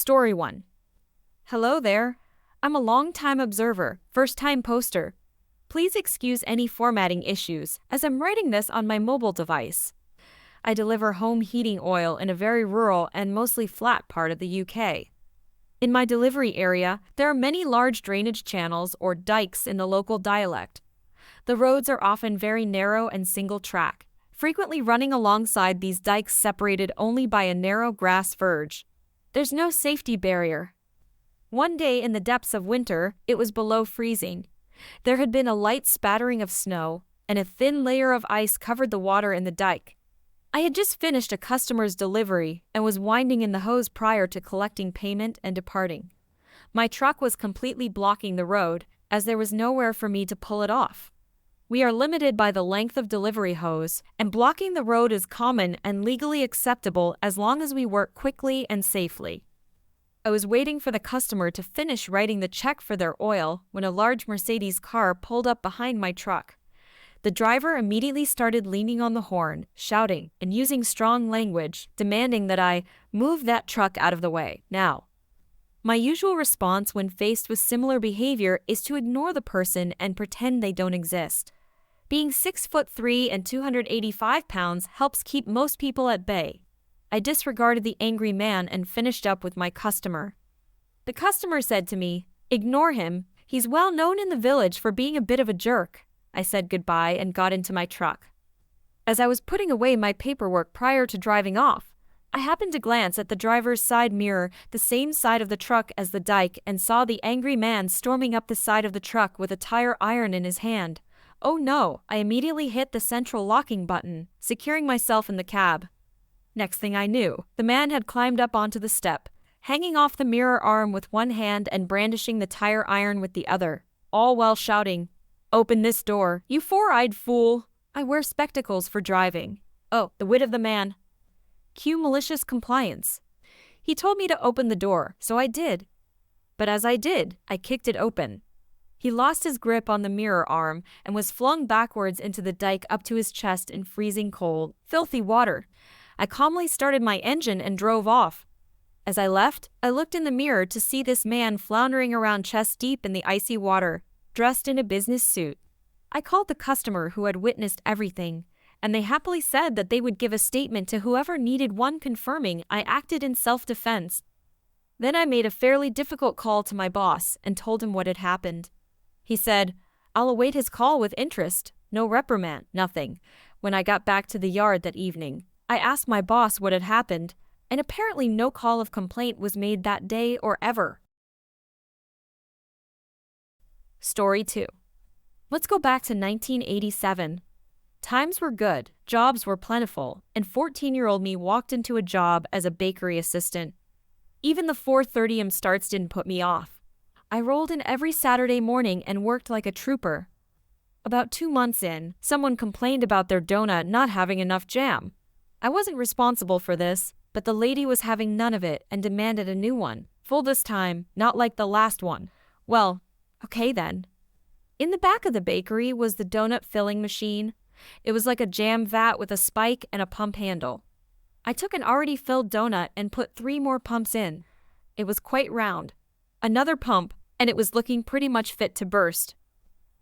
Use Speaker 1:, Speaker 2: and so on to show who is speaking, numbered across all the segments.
Speaker 1: Story 1. Hello there. I'm a long-time observer, first-time poster. Please excuse any formatting issues, as I'm writing this on my mobile device. I deliver home heating oil in a very rural and mostly flat part of the UK. In my delivery area, there are many large drainage channels or dikes in the local dialect. The roads are often very narrow and single-track, frequently running alongside these dikes separated only by a narrow grass verge. There's no safety barrier. One day in the depths of winter, it was below freezing. There had been a light spattering of snow, and a thin layer of ice covered the water in the dike. I had just finished a customer's delivery and was winding in the hose prior to collecting payment and departing. My truck was completely blocking the road, as there was nowhere for me to pull it off. We are limited by the length of delivery hose, and blocking the road is common and legally acceptable as long as we work quickly and safely. I was waiting for the customer to finish writing the check for their oil when a large Mercedes car pulled up behind my truck. The driver immediately started leaning on the horn, shouting, and using strong language, demanding that I move that truck out of the way, now. My usual response when faced with similar behavior is to ignore the person and pretend they don't exist. Being 6'3" and 285 pounds helps keep most people at bay. I disregarded the angry man and finished up with my customer. The customer said to me, "Ignore him, he's well known in the village for being a bit of a jerk." I said goodbye and got into my truck. As I was putting away my paperwork prior to driving off, I happened to glance at the driver's side mirror, the same side of the truck as the dike, and saw the angry man storming up the side of the truck with a tire iron in his hand. Oh no, I immediately hit the central locking button, securing myself in the cab. Next thing I knew, the man had climbed up onto the step, hanging off the mirror arm with one hand and brandishing the tire iron with the other, all while shouting, "Open this door, you four-eyed fool!" I wear spectacles for driving. Oh, the wit of the man. Cue malicious compliance. He told me to open the door, so I did. But as I did, I kicked it open. He lost his grip on the mirror arm and was flung backwards into the dike up to his chest in freezing cold, filthy water. I calmly started my engine and drove off. As I left, I looked in the mirror to see this man floundering around chest deep in the icy water, dressed in a business suit. I called the customer who had witnessed everything, and they happily said that they would give a statement to whoever needed one confirming I acted in self-defense. Then I made a fairly difficult call to my boss and told him what had happened. He said, "I'll await his call with interest, no reprimand, nothing." When I got back to the yard that evening, I asked my boss what had happened, and apparently no call of complaint was made that day or ever. Story 2. Let's go back to 1987. Times were good, jobs were plentiful, and 14-year-old me walked into a job as a bakery assistant. Even the 4:30 am starts didn't put me off. I rolled in every Saturday morning and worked like a trooper. About 2 months in, someone complained about their donut not having enough jam. I wasn't responsible for this, but the lady was having none of it and demanded a new one, full this time, not like the last one. Well, okay then. In the back of the bakery was the donut filling machine. It was like a jam vat with a spike and a pump handle. I took an already filled donut and put 3 more pumps in. It was quite round. Another pump, and it was looking pretty much fit to burst.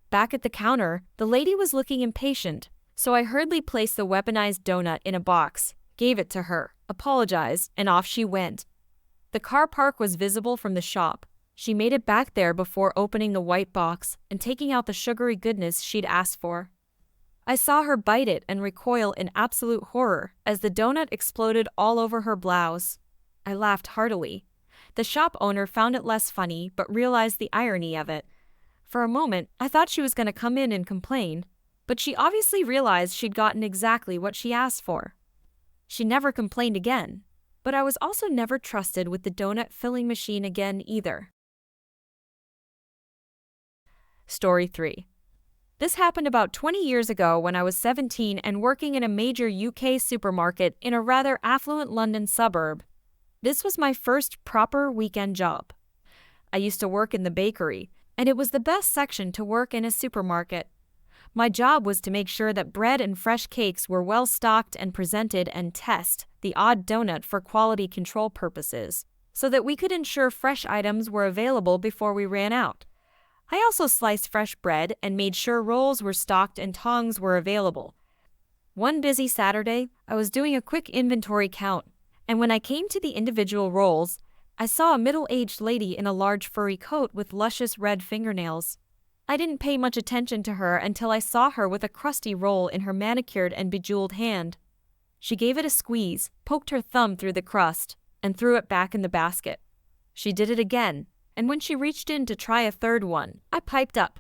Speaker 1: Back at the counter, the lady was looking impatient, so I hurriedly placed the weaponized donut in a box, gave it to her, apologized, and off she went. The car park was visible from the shop. She made it back there before opening the white box and taking out the sugary goodness she'd asked for. I saw her bite it and recoil in absolute horror as the donut exploded all over her blouse. I laughed heartily. The shop owner found it less funny but realized the irony of it. For a moment, I thought she was going to come in and complain, but she obviously realized she'd gotten exactly what she asked for. She never complained again, but I was also never trusted with the donut filling machine again either. Story 3. This happened about 20 years ago when I was 17 and working in a major UK supermarket in a rather affluent London suburb. This was my first proper weekend job. I used to work in the bakery, and it was the best section to work in a supermarket. My job was to make sure that bread and fresh cakes were well stocked and presented and test the odd donut for quality control purposes. so that we could ensure fresh items were available before we ran out. I also sliced fresh bread and made sure rolls were stocked and tongs were available. One busy Saturday, I was doing a quick inventory count, and when I came to the individual rolls, I saw a middle-aged lady in a large furry coat with luscious red fingernails. I didn't pay much attention to her until I saw her with a crusty roll in her manicured and bejeweled hand. She gave it a squeeze, poked her thumb through the crust, and threw it back in the basket. She did it again, and when she reached in to try a third one, I piped up.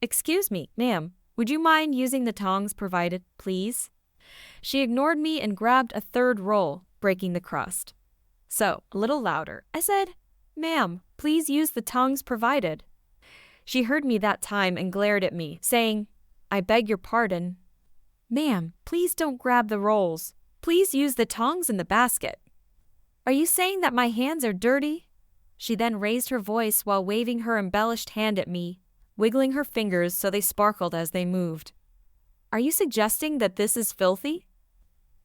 Speaker 1: "Excuse me, ma'am, would you mind using the tongs provided, please?" She ignored me and grabbed a third roll, breaking the crust. So, a little louder, I said, "Ma'am, please use the tongs provided." She heard me that time and glared at me, saying, "I beg your pardon. Ma'am, please don't grab the rolls. Please use the tongs in the basket." "Are you saying that my hands are dirty?" She then raised her voice while waving her embellished hand at me, wiggling her fingers so they sparkled as they moved. "Are you suggesting that this is filthy?"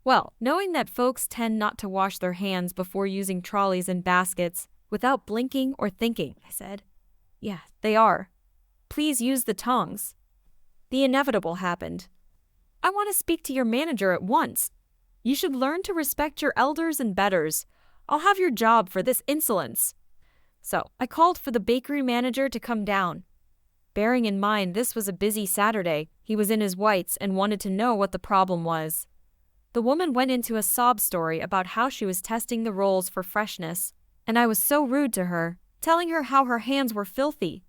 Speaker 1: Well, knowing that folks tend not to wash their hands before using trolleys and baskets, without blinking or thinking, I said, "Yeah, they are. Please use the tongs." The inevitable happened. "I want to speak to your manager at once. You should learn to respect your elders and betters. I'll have your job for this insolence." So, I called for the bakery manager to come down. Bearing in mind this was a busy Saturday, he was in his whites and wanted to know what the problem was. The woman went into a sob story about how she was testing the rolls for freshness, and I was so rude to her, telling her how her hands were filthy.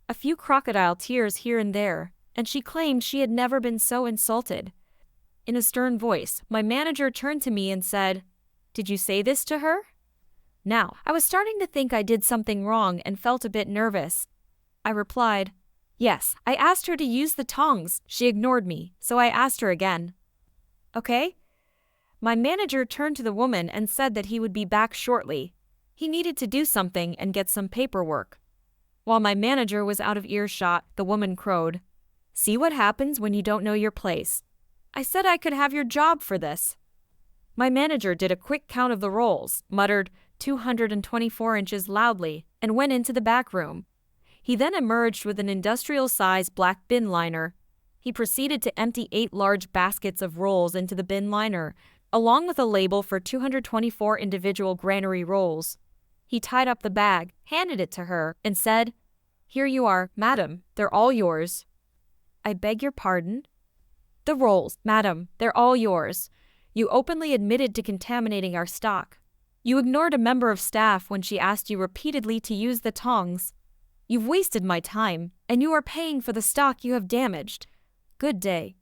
Speaker 1: A few crocodile tears here and there, and she claimed she had never been so insulted. In a stern voice, my manager turned to me and said, "Did you say this to her?" Now, I was starting to think I did something wrong and felt a bit nervous. I replied, "Yes, I asked her to use the tongs. She ignored me, so I asked her again." "Okay." My manager turned to the woman and said that he would be back shortly. He needed to do something and get some paperwork. While my manager was out of earshot, the woman crowed, "See what happens when you don't know your place. I said I could have your job for this." My manager did a quick count of the rolls, muttered 224 inches loudly, and went into the back room. He then emerged with an industrial-size black bin liner. He proceeded to empty 8 large baskets of rolls into the bin liner, along with a label for 224 individual granary rolls. He tied up the bag, handed it to her, and said, "Here you are, madam, they're all yours." "I beg your pardon?" "The rolls, madam, they're all yours. You openly admitted to contaminating our stock. You ignored a member of staff when she asked you repeatedly to use the tongs. You've wasted my time, and you are paying for the stock you have damaged. Good day."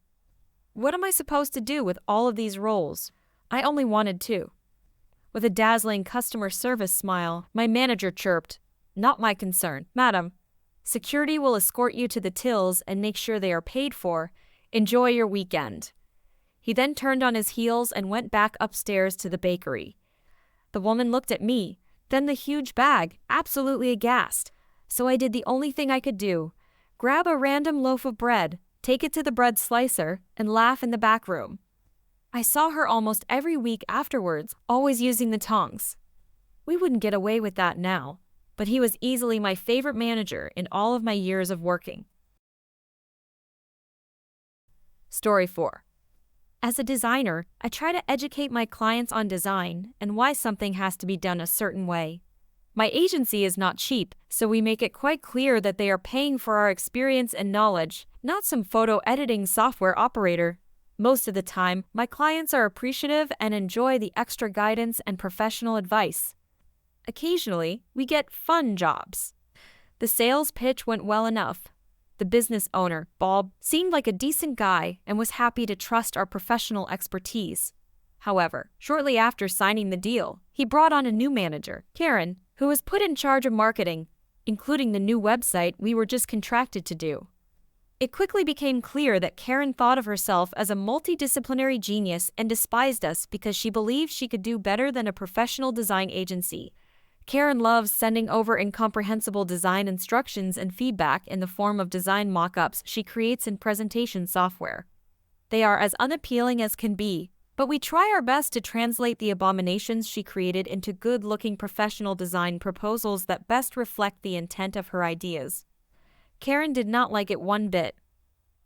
Speaker 1: What am I supposed to do with all of these rolls? I only wanted 2. With a dazzling customer service smile, my manager chirped, "Not my concern, madam. Security will escort you to the tills and make sure they are paid for. Enjoy your weekend." He then turned on his heels and went back upstairs to the bakery. The woman looked at me, then the huge bag, absolutely aghast. So I did the only thing I could do: grab a random loaf of bread, take it to the bread slicer, and laugh in the back room. I saw her almost every week afterwards, always using the tongs. We wouldn't get away with that now, but he was easily my favorite manager in all of my years of working. Story 4. As a designer, I try to educate my clients on design and why something has to be done a certain way. My agency is not cheap, so we make it quite clear that they are paying for our experience and knowledge, not some photo editing software operator. Most of the time, my clients are appreciative and enjoy the extra guidance and professional advice. Occasionally, we get fun jobs. The sales pitch went well enough. The business owner, Bob, seemed like a decent guy and was happy to trust our professional expertise. However, shortly after signing the deal, he brought on a new manager, Karen, who was put in charge of marketing, including the new website we were just contracted to do. It quickly became clear that Karen thought of herself as a multidisciplinary genius and despised us because she believed she could do better than a professional design agency. Karen loves sending over incomprehensible design instructions and feedback in the form of design mock-ups she creates in presentation software. They are as unappealing as can be, But we try our best to translate the abominations she created into good-looking professional design proposals that best reflect the intent of her ideas. Karen did not like it one bit.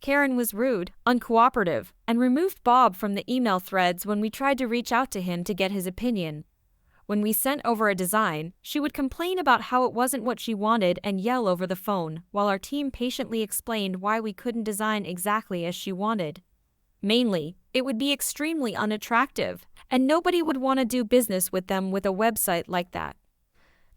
Speaker 1: Karen was rude, uncooperative, and removed Bob from the email threads when we tried to reach out to him to get his opinion. When we sent over a design, she would complain about how it wasn't what she wanted and yell over the phone, while our team patiently explained why we couldn't design exactly as she wanted. Mainly, it would be extremely unattractive, and nobody would want to do business with them with a website like that.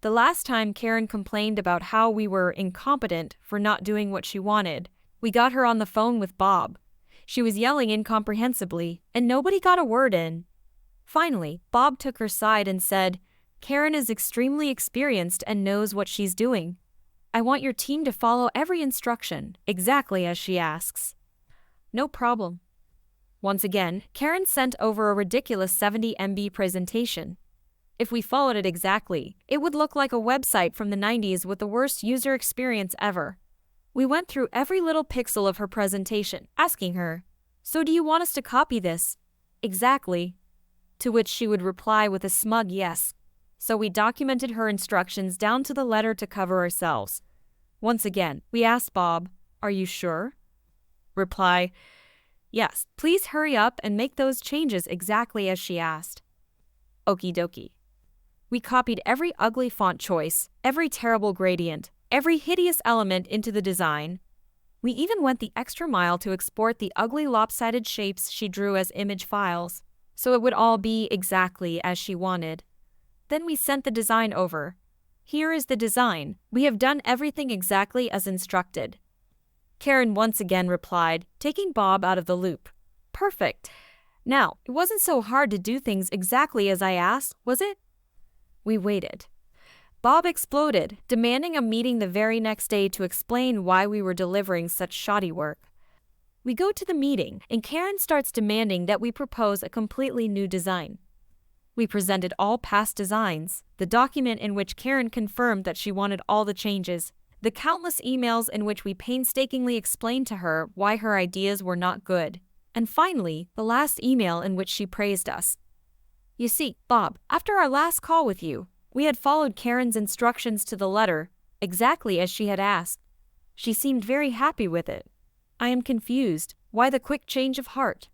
Speaker 1: The last time Karen complained about how we were incompetent for not doing what she wanted, we got her on the phone with Bob. She was yelling incomprehensibly, and nobody got a word in. Finally, Bob took her side and said, "Karen is extremely experienced and knows what she's doing. I want your team to follow every instruction, exactly as she asks." "No problem." Once again, Karen sent over a ridiculous 70 MB presentation. If we followed it exactly, it would look like a website from the 90s with the worst user experience ever. We went through every little pixel of her presentation, asking her, "So do you want us to copy this?" "Exactly." To which she would reply with a smug yes. So we documented her instructions down to the letter to cover ourselves. Once again, we asked Bob, "Are you sure?" Reply, "Yes, please hurry up and make those changes exactly as she asked." Okie dokie. We copied every ugly font choice, every terrible gradient, every hideous element into the design. We even went the extra mile to export the ugly lopsided shapes she drew as image files, so it would all be exactly as she wanted. Then we sent the design over. "Here is the design. We have done everything exactly as instructed." Karen once again replied, taking Bob out of the loop, "Perfect. Now, it wasn't so hard to do things exactly as I asked, was it?" We waited. Bob exploded, demanding a meeting the very next day to explain why we were delivering such shoddy work. We go to the meeting, and Karen starts demanding that we propose a completely new design. We presented all past designs, the document in which Karen confirmed that she wanted all the changes, the countless emails in which we painstakingly explained to her why her ideas were not good, and finally, the last email in which she praised us. "You see, Bob, after our last call with you, we had followed Karen's instructions to the letter, exactly as she had asked. She seemed very happy with it. I am confused. Why the quick change of heart?"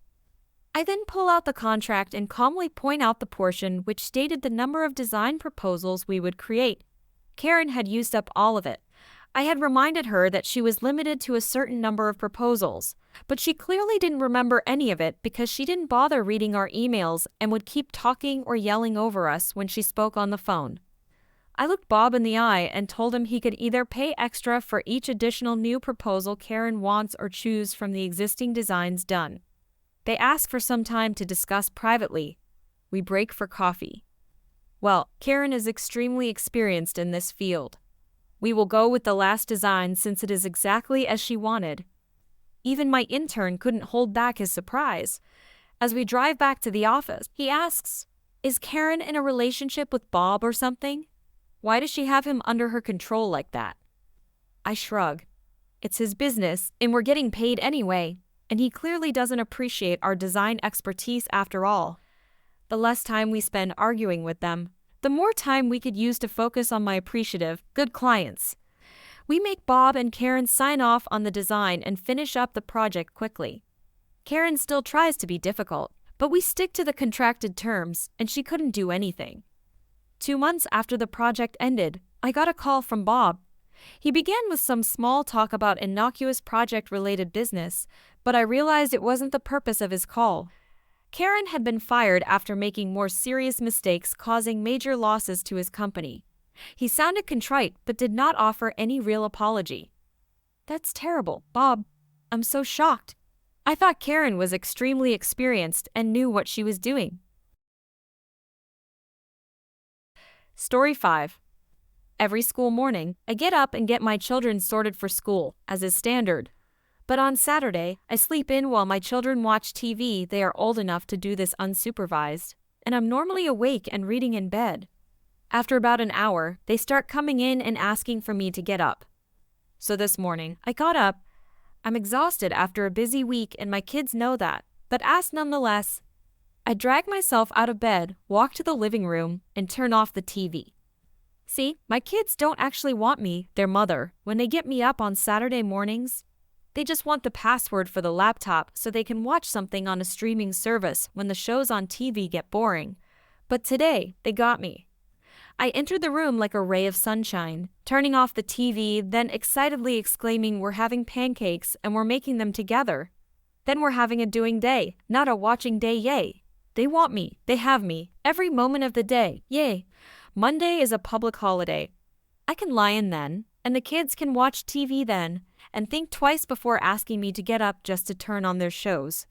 Speaker 1: I then pull out the contract and calmly point out the portion which stated the number of design proposals we would create. Karen had used up all of it. I had reminded her that she was limited to a certain number of proposals, but she clearly didn't remember any of it because she didn't bother reading our emails and would keep talking or yelling over us when she spoke on the phone. I looked Bob in the eye and told him he could either pay extra for each additional new proposal Karen wants or choose from the existing designs done. They ask for some time to discuss privately. We break for coffee. Well, Karen is extremely experienced in this field. We will go with the last design since it is exactly as she wanted. Even my intern couldn't hold back his surprise. As we drive back to the office, he asks, "Is Karen in a relationship with Bob or something? Why does she have him under her control like that?" I shrug. It's his business, and we're getting paid anyway, and he clearly doesn't appreciate our design expertise after all. The less time we spend arguing with them, the more time we could use to focus on my appreciative, good clients. We make Bob and Karen sign off on the design and finish up the project quickly. Karen still tries to be difficult, but we stick to the contracted terms, and she couldn't do anything. 2 months after the project ended, I got a call from Bob. He began with some small talk about innocuous project-related business, but I realized it wasn't the purpose of his call. Karen had been fired after making more serious mistakes causing major losses to his company. He sounded contrite but did not offer any real apology. "That's terrible, Bob. I'm so shocked. I thought Karen was extremely experienced and knew what she was doing." Story 5. Every school morning, I get up and get my children sorted for school, as is standard. But on Saturday, I sleep in while my children watch TV. They are old enough to do this unsupervised, and I'm normally awake and reading in bed. After about an hour, they start coming in and asking for me to get up. So this morning, I got up. I'm exhausted after a busy week and my kids know that, but asked nonetheless. I drag myself out of bed, walk to the living room, and turn off the TV. See, my kids don't actually want me, their mother, when they get me up on Saturday mornings. They just want the password for the laptop so they can watch something on a streaming service when the shows on TV get boring. But today, they got me. I entered the room like a ray of sunshine, turning off the TV, then excitedly exclaiming, "We're having pancakes and we're making them together. Then we're having a doing day, not a watching day, yay. They want me, they have me, every moment of the day, yay. Monday is a public holiday. I can lie in then, and the kids can watch TV then, and think twice before asking me to get up just to turn on their shows.